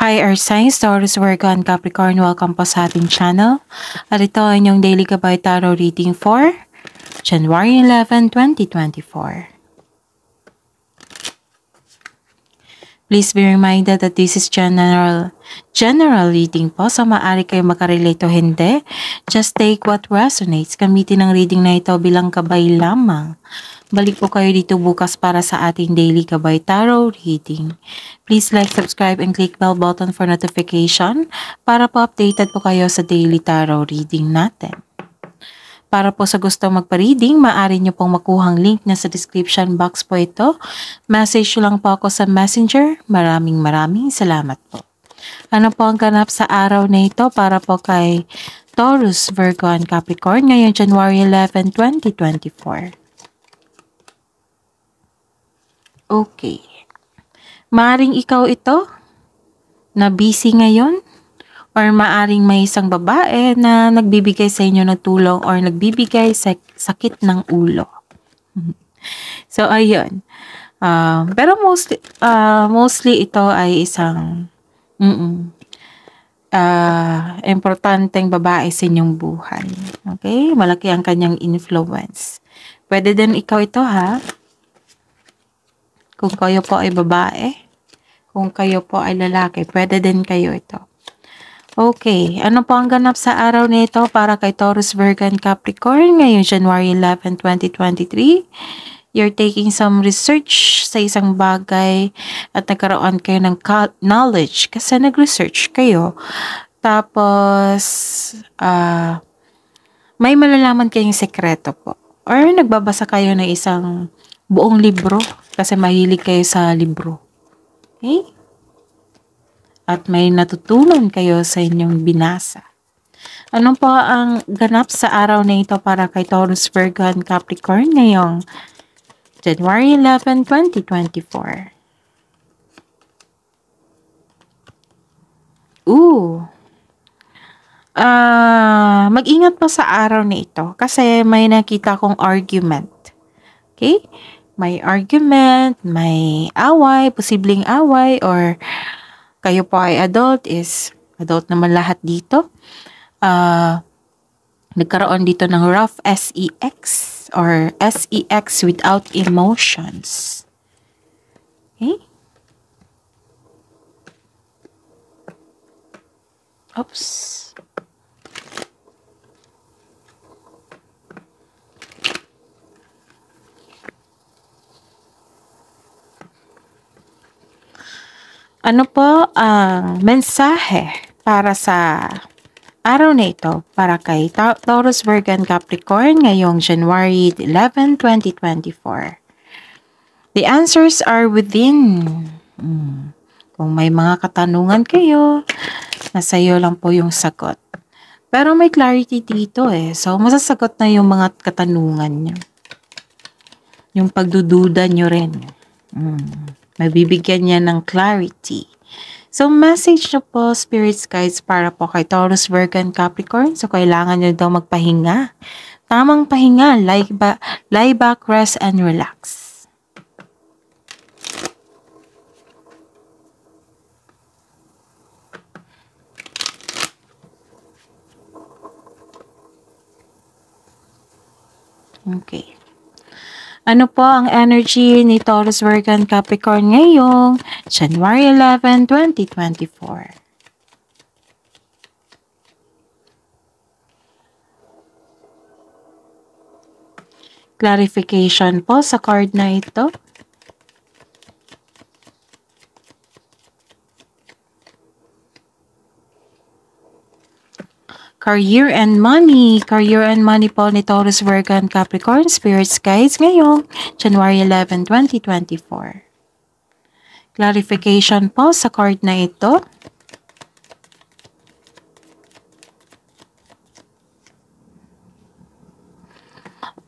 Hi Earth Signs, Taurus, Virgo, and Capricorn. Welcome po sa ating channel. At ito ay inyong Daily Gabay Tarot Reading for January 11, 2024. Please be reminded that this is general reading po. So maaari kayo makarelate o hindi. Just take what resonates. Gamitin ang reading na ito bilang gabay lamang. Balik po kayo dito bukas para sa ating Daily Gabay Tarot Reading. Please like, subscribe, and click bell button for notification para po updated po kayo sa Daily Tarot Reading natin. Para po sa gusto magpa-reading, maaari nyo pong makuhang link na sa description box po ito. Message lang po ako sa Messenger. Maraming salamat po. Ano po ang ganap sa araw na ito para po kay Taurus, Virgo, and Capricorn ngayong January 11, 2024? Okay. Maaring ikaw ito na busy ngayon? Or maaring may isang babae na nagbibigay sa inyo ng tulong or nagbibigay sa sakit ng ulo. So, ayun. Pero mostly ito ay isang importanteng babae sa inyong buhay. Okay? Malaki ang kanyang influence. Pwede din ikaw ito, ha? Kung kayo po ay babae, kung kayo po ay lalaki, pwede din kayo ito. Okay, ano po ang ganap sa araw na ito para kay Taurus, Virgo, and Capricorn ngayong January 11, 2023? You're taking some research sa isang bagay at nagkaroon kayo ng knowledge kasi nag-research kayo. Tapos, may malalaman kayong sekreto po. Or nagbabasa kayo ng isang buong libro kasi mahilig kayo sa libro. Okay? At may natutunan kayo sa inyong binasa. Ano po ang ganap sa araw na ito para kay Taurus, Virgo, and Capricorn ngayong January 11, 2024? Mag-ingat po sa araw na ito kasi may nakita kong argument. Okay? May argument, may away, posibleng away, or kayo po ay adult naman lahat dito. Nagkaroon dito ng rough sex or sex without emotions. Okay? Oops. Ano po ang mensahe para sa araw na ito para kay Taurus, Virgo, and Capricorn ngayong January 11, 2024? The answers are within. Kung may mga katanungan kayo, nasa iyo lang po yung sagot. Pero may clarity dito So, masasagot na yung mga katanungan nyo. Yung pagdududa nyo rin. Mabibigyan niya ng clarity. So, message nyo po, Spirit Guides, para po kay Taurus, Virgo, and Capricorn. So, kailangan nyo daw magpahinga. Tamang pahinga, lie back, rest, and relax. Okay. Ano po ang energy ni Taurus, Virgo, and Capricorn ngayong January 11, 2024? Clarification po sa card na ito. Career and money. Career and money po ni Taurus, Virgo, and Capricorn. Spirits Guides ngayong January 11, 2024. Clarification po sa card na ito.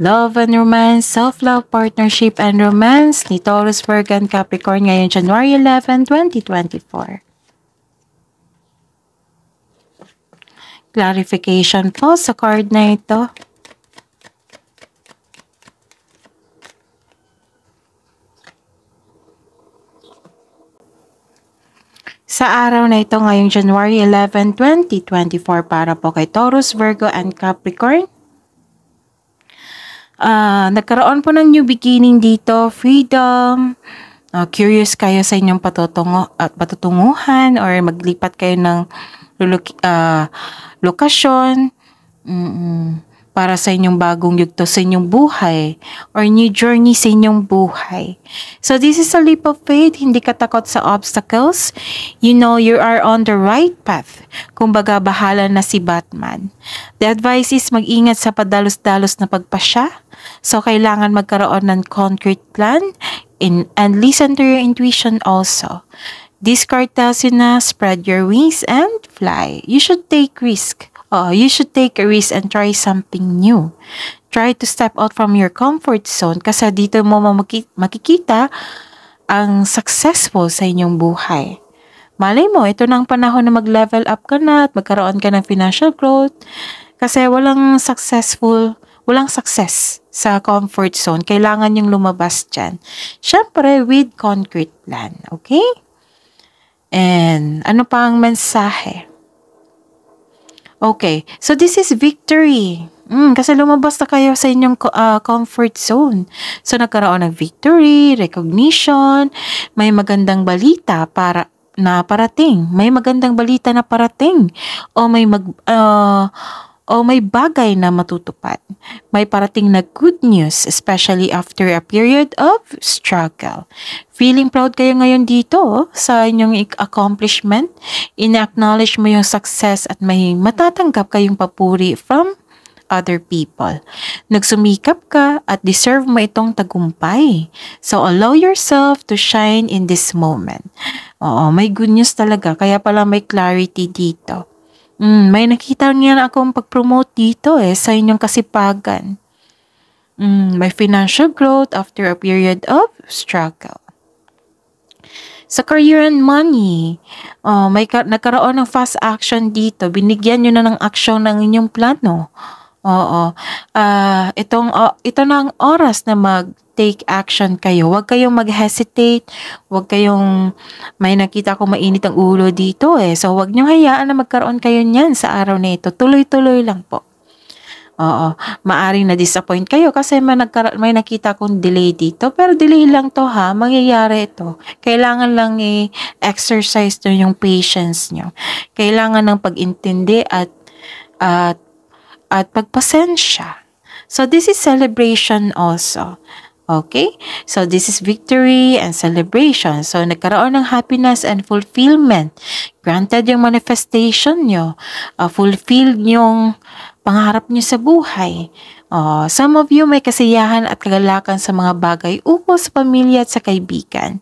Love and romance, self-love, partnership, and romance ni Taurus, Virgo, and Capricorn ngayong January 11, 2024. Clarification po sa card na ito. Sa araw na ito ngayong January 11, 2024 para po kay Taurus, Virgo, and Capricorn. Nagkaroon po ng new beginning dito, freedom, curious kayo sa inyong patutunguhan or maglipat kayo ng lokasyon. Para sa inyong bagong yugto sa inyong buhay or new journey sa inyong buhay. So this is a leap of faith, hindi ka takot sa obstacles. You know you are on the right path. Kumbaga bahala na si Batman. The advice is mag-ingat sa padalos-dalos na pagpasya. So kailangan magkaroon ng concrete plan and listen to your intuition also. This card tells you na spread your wings and fly. You should take risk. You should take a risk and try something new. Try to step out from your comfort zone kasi dito mo makikita ang successful sa inyong buhay. Malay mo, ito na ang panahon na mag-level up ka na at magkaroon ka ng financial growth kasi walang success sa comfort zone. Kailangan yung lumabas dyan. Syempre, with concrete plan. Okay? And ano pa ang mensahe? Okay, so this is victory. Kasi lumabas na kayo sa inyong comfort zone. So nagkaroon ng victory, recognition, may magandang balita na parating. May magandang balita na parating. O may bagay na matutupad. May parating na good news, especially after a period of struggle. Feeling proud kayo ngayon dito sa inyong accomplishment. In-acknowledge mo yung success at may matatanggap kayong papuri from other people. Nagsumikap ka at deserve mo itong tagumpay. So allow yourself to shine in this moment. Oo, may good news talaga. Kaya pala may clarity dito. May nakita niya na akong pag-promote dito sa inyong kasipagan. May financial growth after a period of struggle. Sa career and money, nagkaroon ng fast action dito. Binigyan nyo na ng aksyon ng inyong plano. Ito na ang oras na mag-take action kayo. Huwag kayong mag-hesitate. May nakita ko mainit ang ulo dito So, huwag nyo hayaan na magkaroon kayo niyan sa araw na ito. Tuloy-tuloy lang po. Maaring na-disappoint kayo kasi may nakita kong delay dito. Pero delay lang to ha. Mangyayari ito. Kailangan lang i-exercise to yung patience nyo. Kailangan ng pag-intindi at pagpasensya. So, this is celebration also. Okay? So, this is victory and celebration. So, nagkaroon ng happiness and fulfillment. Granted yung manifestation nyo. Fulfilled yung pangarap nyo sa buhay. Some of you may kasiyahan at kagalakan sa mga bagay ukol sa pamilya at sa kaibigan.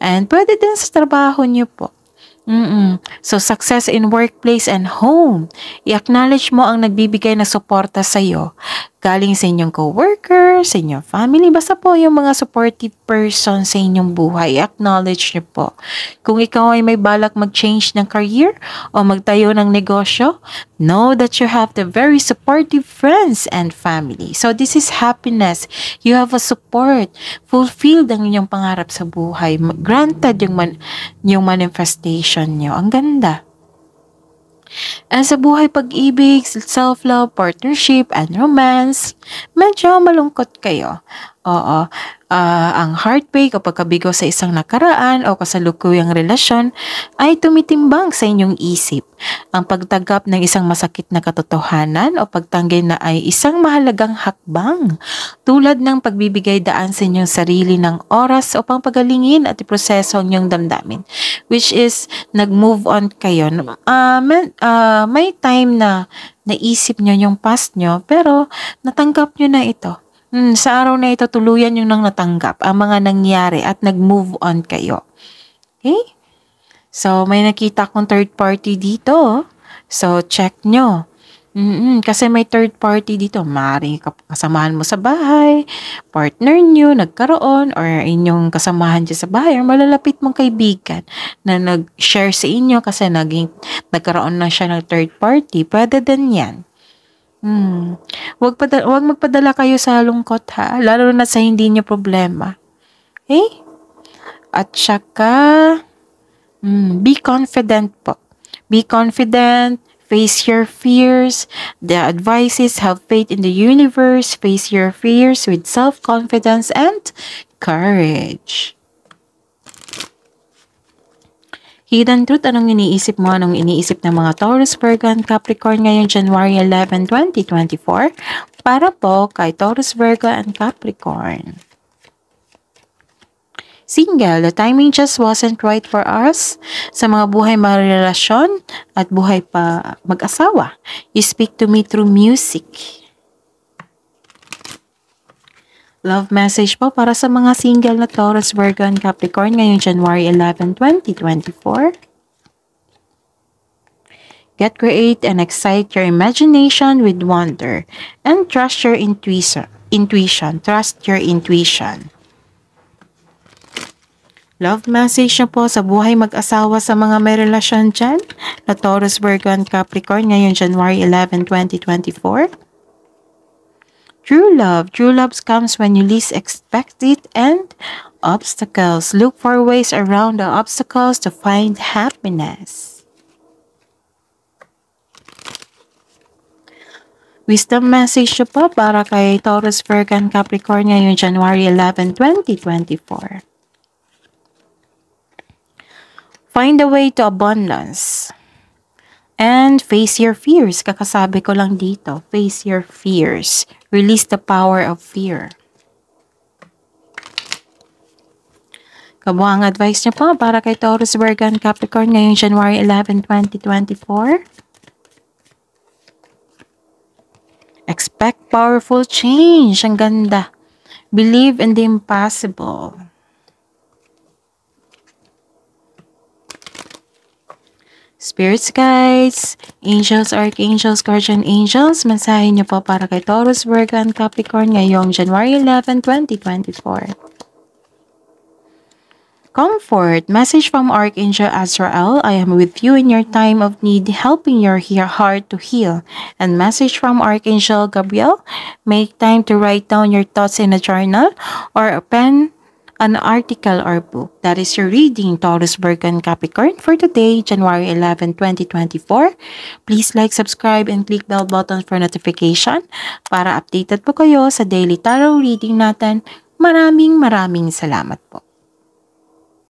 And pwede din sa trabaho nyo po. So, success in workplace and home. I-acknowledge mo ang nagbibigay na suporta sa iyo. Galing sa inyong co-worker, sa inyong family, basta po yung mga supportive person sa inyong buhay. I-acknowledge nyo po. Kung ikaw ay may balak mag-change ng career o magtayo ng negosyo, know that you have the very supportive friends and family. So, this is happiness. You have a support. Fulfilled ang inyong pangarap sa buhay. Granted yung manifestation nyo. Ang ganda. And sa buhay pag-ibig, self-love, partnership, and romance, medyo malungkot kayo. Ang heartbreak o pagkabigo sa isang nakaraan o kasalukuyang relasyon ay tumitimbang sa inyong isip. Ang pagtanggap ng isang masakit na katotohanan o pagtanggay na ay isang mahalagang hakbang tulad ng pagbibigay daan sa inyong sarili ng oras upang pagalingin at iproseso ang inyong damdamin, which is nag-move on kayo. May time na naisip nyo yung past nyo pero natanggap nyo na ito. Sa araw na ito, tuluyan yung nang natanggap ang mga nangyari at nag-move on kayo. Okay? So, may nakita akong third party dito. So, check nyo. Kasi may third party dito. Maaaring kasamahan mo sa bahay, partner nyo, nagkaroon, or inyong kasamahan dyan sa bahay, or malalapit mong kaibigan na nag-share sa inyo kasi nagkaroon na siya ng third party. Pwede din yan. Huwag magpadala kayo sa lungkot ha, lalo na sa hindi niyo problema. Okay? At saka, Be confident po. Be confident. Face your fears. The advice is have faith in the universe. Face your fears with self-confidence and courage. Hidden truth, anong iniisip mo? Anong iniisip ng mga Taurus, Virgo, and Capricorn ngayong January 11, 2024? Para po kay Taurus, Virgo, and Capricorn. Single, the timing just wasn't right for us. Sa mga buhay marelasyon at buhay pa mag-asawa, you speak to me through music. Love message po para sa mga single na Taurus, Virgo, and Capricorn ngayong January 11, 2024. Get create and excite your imagination with wonder and trust your intuition. Trust your intuition. Love message na po sa buhay mag-asawa sa mga may relasyon dyan na Taurus, Virgo, and Capricorn ngayong January 11, 2024. True love comes when you least expect it, and obstacles. Look for ways around the obstacles to find happiness. Wisdom message po para kay Taurus, Virgo, and Capricorn ngayong January 11, 2024. Find a way to abundance. And face your fears. Kakasabi ko lang dito. Face your fears. Release the power of fear. Kabuang advice niyo po para kay Taurus, Virgo, and Capricorn ngayong January 11, 2024. Expect powerful change. Ang ganda. Believe in the impossible. Spirits, guides, angels, archangels, guardian angels, mensahe niyo po para kay Taurus, Virgo, and Capricorn ngayong January 11, 2024. Comfort, message from Archangel Azrael, I am with you in your time of need, helping your heart to heal. And message from Archangel Gabriel, make time to write down your thoughts in a journal or a pen, an article or book. That is your reading, Taurus, Virgo, and Capricorn for today, January 11, 2024. Please like, subscribe, and click bell button for notification para updated po kayo sa daily tarot reading natin. Maraming salamat po.